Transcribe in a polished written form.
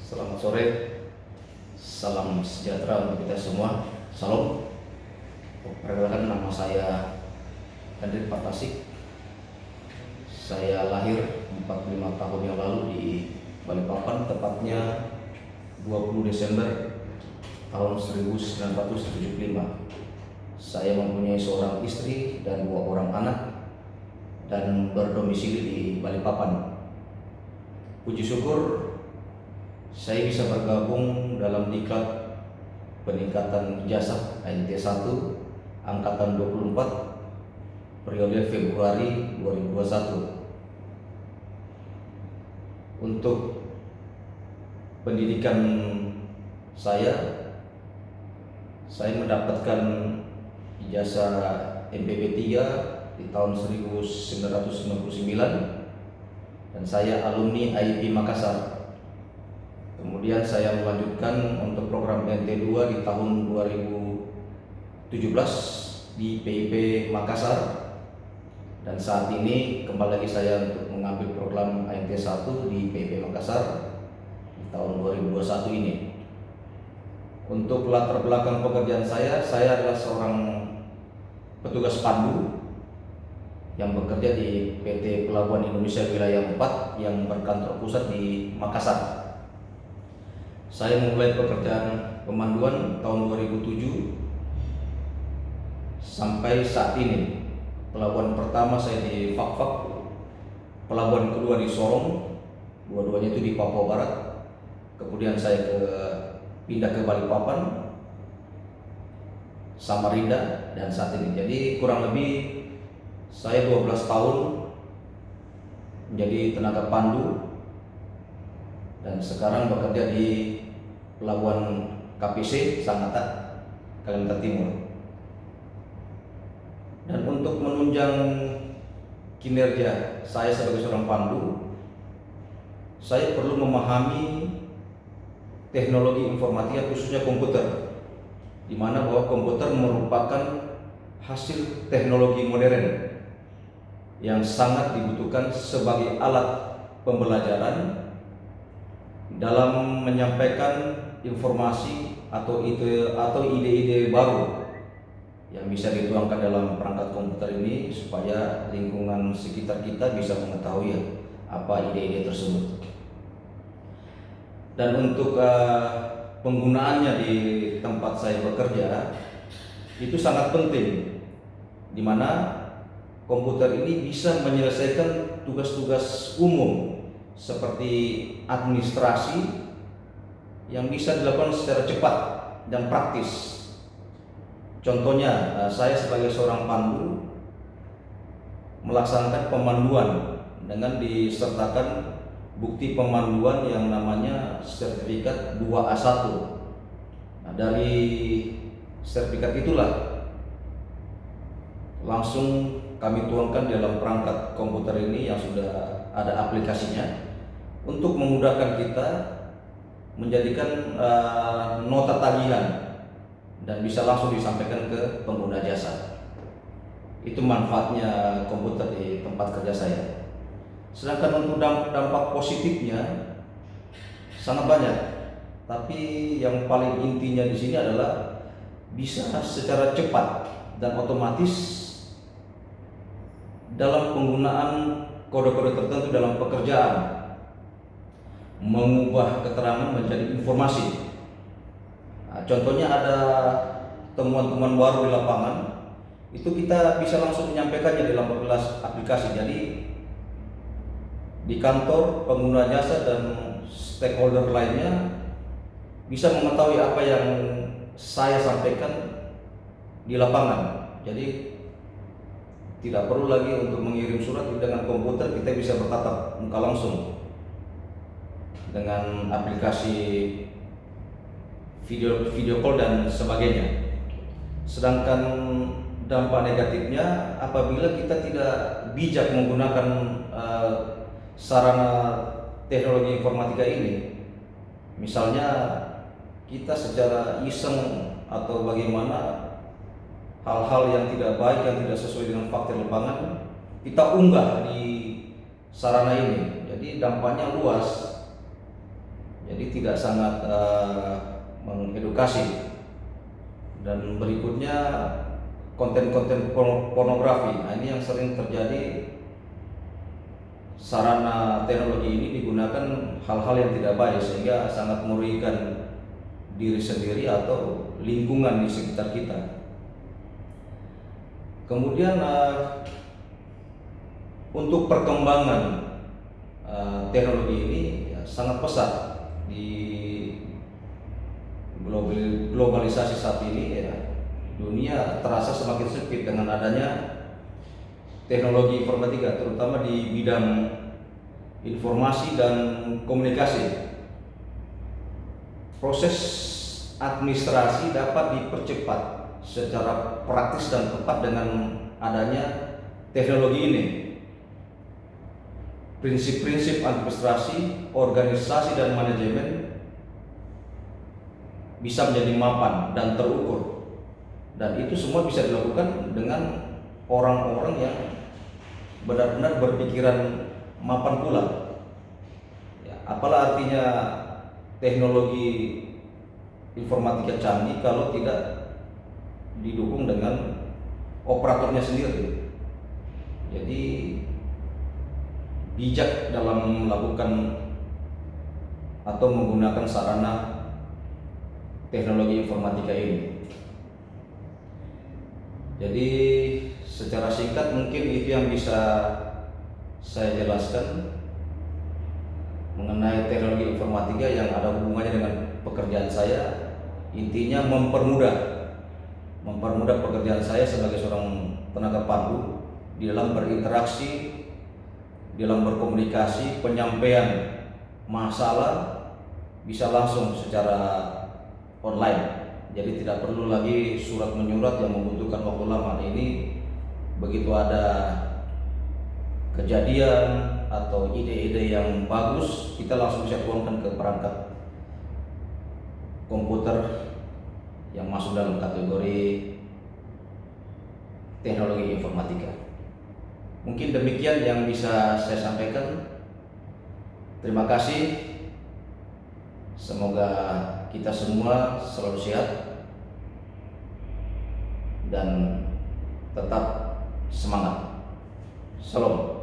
Selamat sore, salam sejahtera untuk kita semua. Salam. Perkenalkan, nama saya Henry Patasik. Saya lahir 45 tahun yang lalu di Balikpapan, tepatnya 20 Desember tahun 1975. Saya mempunyai seorang istri dan 2 orang anak dan berdomisili di Balikpapan. Puji syukur saya bisa bergabung dalam diklat peningkatan ijazah ANT1 angkatan 24 periode Februari 2021. Untuk pendidikan saya mendapatkan ijazah MPB 3 di tahun 1999 dan saya alumni IIP Makassar. Kemudian saya melanjutkan untuk program NT2 di tahun 2017 di PIP Makassar, dan saat ini kembali lagi saya untuk mengambil program ANT1 di PIP Makassar di tahun 2021 ini. Untuk latar belakang pekerjaan saya adalah seorang petugas pandu yang bekerja di PT Pelabuhan Indonesia Wilayah 4 yang berkantor pusat di Makassar. Saya memulai pekerjaan pemanduan tahun 2007 sampai saat ini. Pelabuhan pertama saya di Fakfak, pelabuhan kedua di Sorong, dua-duanya itu di Papua Barat. Kemudian saya pindah ke Balikpapan, Samarinda, dan saat ini. Jadi kurang lebih saya 12 tahun menjadi tenaga pandu dan sekarang bekerja di Pelabuhan KPC Sangatta, Kalimantan Timur. Dan untuk menunjang kinerja saya sebagai seorang pandu, saya perlu memahami teknologi informatika, khususnya komputer, di mana bahwa komputer merupakan hasil teknologi modern yang sangat dibutuhkan sebagai alat pembelajaran dalam menyampaikan informasi atau ide-ide baru yang bisa dituangkan dalam perangkat komputer ini supaya lingkungan sekitar kita bisa mengetahui apa ide-ide tersebut. Dan untuk penggunaannya di tempat saya bekerja itu sangat penting, di mana komputer ini bisa menyelesaikan tugas-tugas umum seperti administrasi yang bisa dilakukan secara cepat dan praktis. Contohnya, saya sebagai seorang pandu melaksanakan pemanduan dengan disertakan bukti pemanduan yang namanya sertifikat 2A1. Nah, dari sertifikat itulah langsung kami tuangkan dalam perangkat komputer ini yang sudah ada aplikasinya untuk memudahkan kita menjadikan nota tagihan dan bisa langsung disampaikan ke pengguna jasa. Itu manfaatnya komputer di tempat kerja saya. Sedangkan untuk dampak positifnya sangat banyak, tapi yang paling intinya di sini adalah bisa secara cepat dan otomatis dalam penggunaan kode-kode tertentu dalam pekerjaan, mengubah keterangan menjadi informasi. Nah, contohnya ada temuan-temuan baru di lapangan, itu kita bisa langsung menyampaikannya dalam aplikasi. Jadi di kantor, pengguna jasa dan stakeholder lainnya bisa mengetahui apa yang saya sampaikan di lapangan. Jadi tidak perlu lagi untuk mengirim surat. Dengan komputer kita bisa bertatap muka langsung dengan aplikasi video call dan sebagainya. Sedangkan dampak negatifnya apabila kita tidak bijak menggunakan sarana teknologi informatika ini, misalnya kita secara iseng atau bagaimana, hal-hal yang tidak baik, yang tidak sesuai dengan fakta lapangan kita unggah di sarana ini. Jadi dampaknya luas. Jadi tidak sangat mengedukasi. Dan berikutnya konten-konten pornografi. Nah, ini yang sering terjadi. Sarana teknologi ini digunakan hal-hal yang tidak baik sehingga sangat merugikan diri sendiri atau lingkungan di sekitar kita. Kemudian untuk perkembangan teknologi ini ya, sangat pesat di globalisasi saat ini ya. Dunia terasa semakin sempit dengan adanya teknologi informatika, terutama di bidang informasi dan komunikasi. Proses administrasi dapat dipercepat secara praktis dan tepat dengan adanya teknologi ini. Prinsip-prinsip administrasi, organisasi, dan manajemen bisa menjadi mapan dan terukur, dan itu semua bisa dilakukan dengan orang-orang yang benar-benar berpikiran mapan pula. Ya, apalah artinya teknologi informatika canggih kalau tidak didukung dengan operatornya sendiri. Jadi bijak dalam melakukan atau menggunakan sarana teknologi informatika ini. Jadi secara singkat mungkin itu yang bisa saya jelaskan mengenai teknologi informatika yang ada hubungannya dengan pekerjaan saya. Intinya mempermudah pekerjaan saya sebagai seorang tenaga pandu di dalam berinteraksi, di dalam berkomunikasi, penyampaian masalah bisa langsung secara online. Jadi tidak perlu lagi surat menyurat yang membutuhkan waktu lama. Ini begitu ada kejadian atau ide-ide yang bagus, kita langsung bisa tuangkan ke perangkat komputer yang masuk dalam kategori teknologi informatika. Mungkin demikian yang bisa saya sampaikan. Terima kasih. Semoga kita semua selalu sehat dan tetap semangat. Salam.